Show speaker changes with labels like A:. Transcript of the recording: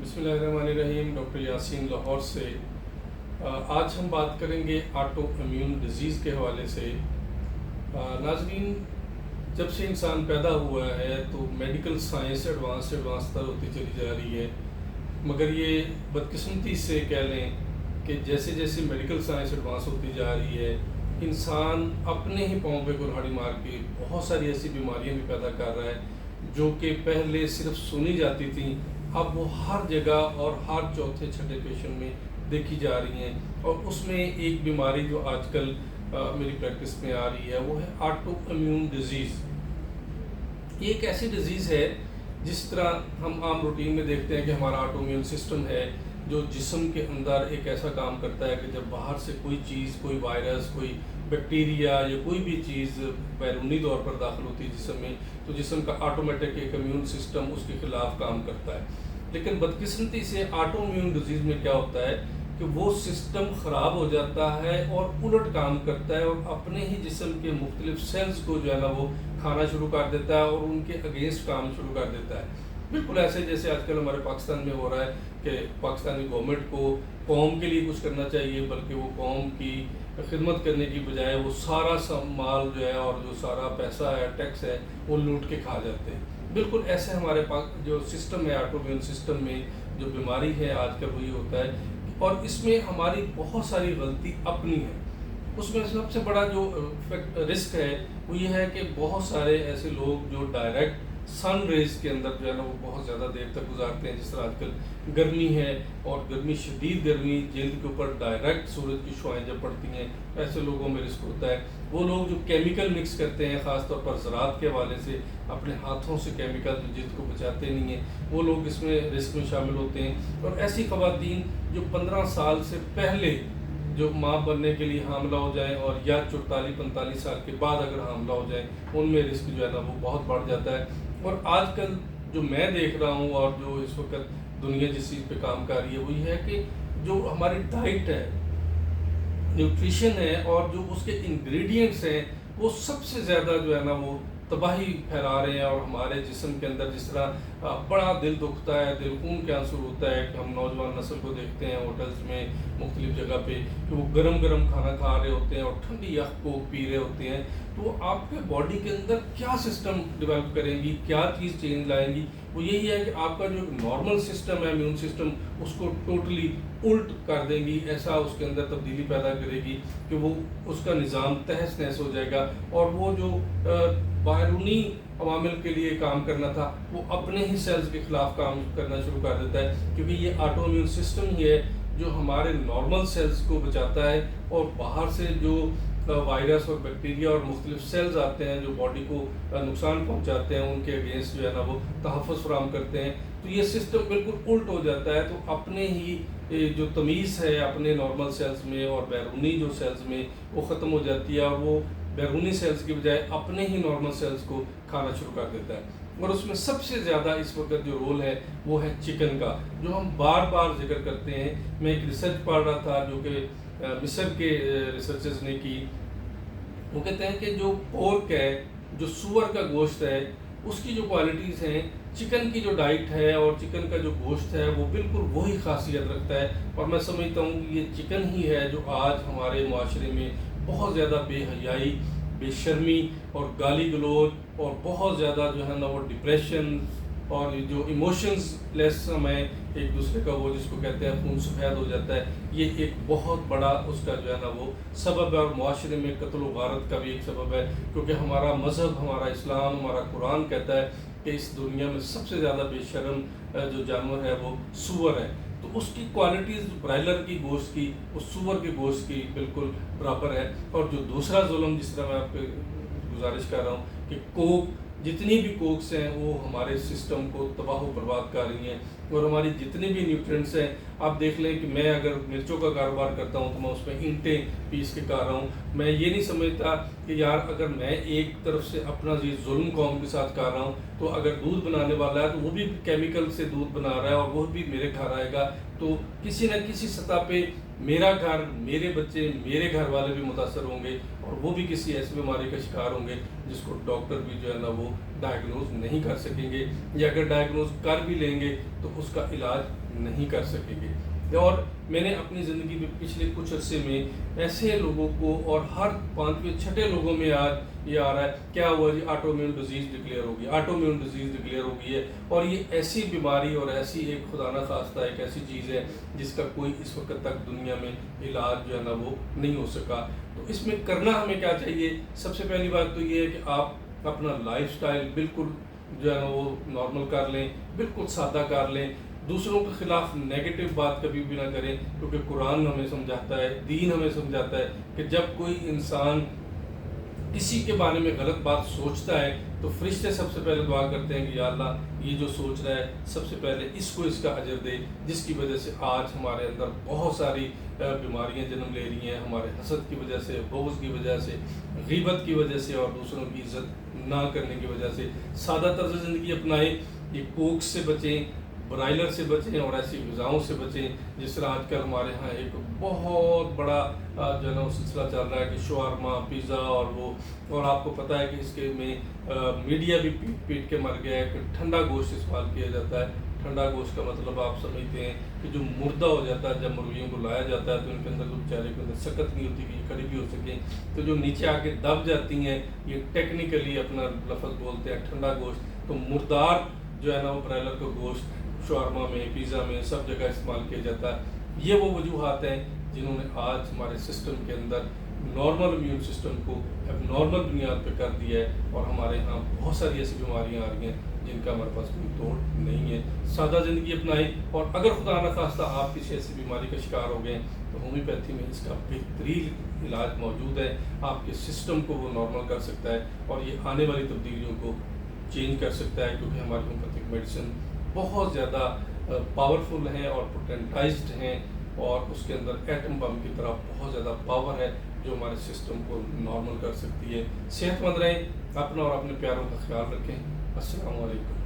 A: بسم اللہ الرحمن الرحیم، ڈاکٹر یاسین لاہور سے۔ آج ہم بات کریں گے آٹو امیون ڈیزیز کے حوالے سے۔ ناظرین، جب سے انسان پیدا ہوا ہے تو میڈیکل سائنس ایڈوانس تر ہوتی چلی جا رہی ہے، مگر یہ بدقسمتی سے کہہ لیں کہ جیسے جیسے میڈیکل سائنس ایڈوانس ہوتی جا رہی ہے، انسان اپنے ہی پاؤں پہ کلہاڑی مار کے بہت ساری ایسی بیماریاں بھی پیدا کر رہا ہے جو کہ پہلے صرف سنی جاتی تھیں، اب وہ ہر جگہ اور ہر چوتھے چھٹے پیشنٹ میں دیکھی جا رہی ہیں۔ اور اس میں ایک بیماری جو آج کل میری پریکٹس میں آ رہی ہے وہ ہے آٹو امیون ڈیزیز۔ یہ ایک ایسی ڈیزیز ہے جس طرح ہم عام روٹین میں دیکھتے ہیں کہ ہمارا آٹو امیون سسٹم ہے جو جسم کے اندر ایک ایسا کام کرتا ہے کہ جب باہر سے کوئی چیز، کوئی وائرس، کوئی بیکٹیریا یا کوئی بھی چیز بیرونی طور پر داخل ہوتی ہے جسم میں، تو جسم کا آٹومیٹک ایک امیون سسٹم اس کے خلاف کام کرتا ہے۔ لیکن بدقسمتی سے آٹو امیون ڈیزیز میں کیا ہوتا ہے کہ وہ سسٹم خراب ہو جاتا ہے اور الٹ کام کرتا ہے اور اپنے ہی جسم کے مختلف سیلز کو جو ہے نا وہ کھانا شروع کر دیتا ہے اور ان کے اگینسٹ کام شروع کر دیتا ہے۔ بالکل ایسے جیسے آج کل ہمارے پاکستان میں ہو رہا ہے کہ پاکستانی گورنمنٹ کو قوم کے لیے کچھ کرنا چاہیے، بلکہ وہ قوم کی خدمت کرنے کی بجائے وہ سارا مال جو ہے اور جو سارا پیسہ ہے، ٹیکس ہے، وہ لوٹ کے کھا جاتے ہیں۔ بالکل ایسے ہمارے پاس جو سسٹم ہے، آٹو امیون سسٹم میں جو بیماری ہے آج کل وہی ہوتا ہے، اور اس میں ہماری بہت ساری غلطی اپنی ہے۔ اس میں سب سے بڑا جو رسک ہے وہ یہ ہے کہ بہت سارے ایسے لوگ جو ڈائریکٹ سن ریز کے اندر جو ہے نا وہ بہت زیادہ دیر تک گزارتے ہیں، جس طرح آج کل گرمی ہے اور شدید گرمی جلد کے اوپر ڈائریکٹ سورج کی شعائیں جب پڑتی ہیں، ایسے لوگوں میں رسک ہوتا ہے۔ وہ لوگ جو کیمیکل مکس کرتے ہیں، خاص طور پر زراعت کے حوالے سے اپنے ہاتھوں سے کیمیکل جو جلد کو بچاتے نہیں ہیں، وہ لوگ اس میں رسک میں شامل ہوتے ہیں۔ اور ایسی خواتین جو 15 سال سے پہلے جو ماں بننے کے لیے حاملہ ہو جائیں اور یا 44-45 سال کے بعد اگر حاملہ ہو جائیں، ان میں رسک جو ہے نا وہ بہت بڑھ جاتا ہے۔ اور آج کل جو میں دیکھ رہا ہوں اور جو اس وقت دنیا جس چیز پہ کام کر رہی ہے وہ یہ ہے کہ جو ہماری ڈائٹ ہے، نیوٹریشن ہے اور جو اس کے انگریڈینٹس ہیں، وہ سب سے زیادہ جو ہے نا وہ تباہی پھیلا رہے ہیں۔ اور ہمارے جسم کے اندر جس طرح بڑا دل دکھتا ہے، دل خون کے آنسر ہوتا ہے کہ ہم نوجوان نسل کو دیکھتے ہیں ہوٹلز میں مختلف جگہ پہ کہ وہ گرم گرم کھانا کھا رہے ہوتے ہیں اور ٹھنڈی یخ کوک پی رہے ہوتے ہیں، تو آپ کے باڈی کے اندر کیا سسٹم ڈیولپ کریں گی، کیا چیز چینج لائیں گی؟ وہ یہی ہے کہ آپ کا جو نارمل سسٹم ہے، امیون سسٹم، اس کو ٹوٹلی الٹ کر دیں گی، ایسا اس کے اندر تبدیلی پیدا کرے گی کہ وہ اس کا نظام تہس نہس ہو جائے گا، اور وہ جو بیرونی عوامل کے لیے کام کرنا تھا وہ اپنے ہی سیلز کے خلاف کام کرنا شروع کر دیتا ہے، کیونکہ یہ آٹو امیون سسٹم ہی ہے جو ہمارے نارمل سیلز کو بچاتا ہے، اور باہر سے جو وائرس اور بیکٹیریا اور مختلف سیلز آتے ہیں جو باڈی کو نقصان پہنچاتے ہیں، ان کے اگینسٹ جو ہے نا وہ تحفظ فراہم کرتے ہیں۔ تو یہ سسٹم بالکل الٹ ہو جاتا ہے، تو اپنے ہی جو تمیز ہے اپنے نارمل سیلز میں اور بیرونی جو سیلز میں وہ ختم ہو جاتی ہے، اور وہ بیرونی سیلز کی بجائے اپنے ہی نارمل سیلز کو کھانا شروع کر دیتا ہے۔ اور اس میں سب سے زیادہ اس وقت جو رول ہے وہ ہے چکن کا، جو ہم بار بار ذکر کرتے ہیں۔ میں ایک ریسرچ پڑھ رہا تھا جو کہ مصر کے ریسرچرز نے کی۔ وہ کہتے ہیں کہ جو پورک ہے، جو سور کا گوشت ہے، اس کی جو کوالٹیز ہیں، چکن کی جو ڈائٹ ہے اور چکن کا جو گوشت ہے وہ بالکل وہی خاصیت رکھتا ہے۔ اور میں سمجھتا ہوں کہ یہ چکن ہی ہے جو آج ہمارے معاشرے میں بہت زیادہ بے حیائی، بے شرمی اور گالی گلوچ اور بہت زیادہ جو ہے نا وہ ڈپریشن اور جو ایموشنز لیس ہمیں ایک دوسرے کا وہ جس کو کہتے ہیں خون سفید ہو جاتا ہے، یہ ایک بہت بڑا اس کا جو ہے نا وہ سبب ہے، اور معاشرے میں قتل و غارت کا بھی ایک سبب ہے، کیونکہ ہمارا مذہب، ہمارا اسلام، ہمارا قرآن کہتا ہے کہ اس دنیا میں سب سے زیادہ بے شرم جو جانور ہے وہ سور ہے۔ تو اس کی کوالٹیز برائلر کی گوشت کی اس سور کے گوشت کی بالکل برابر ہے۔ اور جو دوسرا ظلم، جس طرح میں آپ کو گزارش کر رہا ہوں کہ کوک، جتنی بھی کوکس ہیں وہ ہمارے سسٹم کو تباہ و برباد کر رہی ہیں، اور ہماری جتنے بھی نیوٹرینٹس ہیں، آپ دیکھ لیں کہ میں اگر مرچوں کا کاروبار کرتا ہوں تو میں اس میں اینٹیں پیس کے کر رہا ہوں۔ میں یہ نہیں سمجھتا کہ یار اگر میں ایک طرف سے اپنا یہ ظلم قوم کے ساتھ کر رہا ہوں، تو اگر دودھ بنانے والا ہے تو وہ بھی کیمیکل سے دودھ بنا رہا ہے اور وہ بھی میرے گھر آئے گا، تو کسی نہ کسی سطح پہ میرا گھر، میرے بچے، میرے گھر والے بھی متاثر ہوں گے، اور وہ بھی کسی ایسی بیماری کا شکار ہوں گے جس کو ڈاکٹر بھی جو ہے نا وہ ڈائگنوز نہیں کر سکیں گے، یا اگر ڈائگنوز کر بھی لیں گے تو اس کا علاج نہیں کر سکیں گے۔ اور میں نے اپنی زندگی میں پچھلے کچھ عرصے میں ایسے لوگوں کو، اور ہر 5ویں 6 لوگوں میں آج یہ آ رہا ہے کیا ہوا جی آٹو امیون ڈیزیز ڈکلیئر ہوگی، آٹو امیون ڈیزیز ڈکلیئر ہو گئی ہے۔ اور یہ ایسی بیماری اور ایسی ایک خدا نہ خواستہ ایک ایسی چیز ہے جس کا کوئی اس وقت تک دنیا میں علاج جو ہے نا وہ نہیں ہو سکا۔ تو اس میں کرنا ہمیں کیا چاہیے؟ سب سے پہلی بات تو یہ ہے کہ آپ اپنا لائف سٹائل بالکل جو ہے نا وہ نارمل کر لیں، بالکل سادہ کر لیں، دوسروں کے خلاف نیگیٹو بات کبھی بھی نہ کریں، کیونکہ قرآن ہمیں سمجھاتا ہے، دین ہمیں سمجھاتا ہے کہ جب کوئی انسان کسی کے بارے میں غلط بات سوچتا ہے تو فرشتے سب سے پہلے دعا کرتے ہیں کہ یا اللہ یہ جو سوچ رہا ہے سب سے پہلے اس کو اس کا اجر دے، جس کی وجہ سے آج ہمارے اندر بہت ساری بیماریاں جنم لے رہی ہیں، ہمارے حسد کی وجہ سے، بغض کی وجہ سے، غیبت کی وجہ سے، اور دوسروں کی عزت نہ کرنے کی وجہ سے۔ سادہ طرز زندگی اپنائیں، یہ کوک سے بچیں، برائلر سے بچیں، اور ایسی غذاؤں سے بچیں جس طرح آج کل ہمارے ہاں ایک بہت بڑا جو ہے نا وہ سلسلہ چل رہا ہے کہ شاورما، پیزا، اور آپ کو پتہ ہے کہ اس کے میں میڈیا بھی پیٹ پیٹ کے مر گیا ہے کہ ٹھنڈا گوشت استعمال کیا جاتا ہے۔ ٹھنڈا گوشت کا مطلب آپ سمجھتے ہیں کہ جو مردہ ہو جاتا ہے، جب مرغیوں کو لایا جاتا ہے تو ان کے اندر تو بیچارے کے اندر سکت نہیں ہوتی کہ یہ کھڑی بھی ہو سکیں، تو جو نیچے آ کے دب جاتی ہیں، یہ ٹیکنیکلی اپنا لفظ بولتے ہیں ٹھنڈا گوشت۔ تو مردار جو ہے نا وہ برائلر کا گوشت شاورما میں، پیزا میں، سب جگہ استعمال کیا جاتا ہے۔ یہ وہ وجوہات ہیں جنہوں نے آج ہمارے سسٹم کے اندر نارمل امیون سسٹم کو اب نارمل بنیاد پہ کر دیا ہے، اور ہمارے ہاں بہت ساری ایسی بیماریاں آ رہی ہیں جن کا ہمارے پاس کوئی توڑ نہیں ہے۔ سادہ زندگی اپنائیں، اور اگر خدا نہ خواستہ آپ کسی ایسی بیماری کا شکار ہو گئے تو ہومیوپیتھی میں اس کا بہترین علاج موجود ہے، آپ کے سسٹم کو وہ نارمل کر سکتا ہے، اور یہ آنے والی تبدیلیوں کو چینج کر سکتا ہے، کیونکہ ہماری ہومیوپیتھک میڈیسن بہت زیادہ پاورفل ہیں اور پوٹینٹائزڈ ہیں، اور اس کے اندر ایٹم بم کی طرح بہت زیادہ پاور ہے جو ہمارے سسٹم کو نارمل کر سکتی ہے۔ صحت مند رہیں، اپنا اور اپنے پیاروں کا خیال رکھیں۔ السلام علیکم۔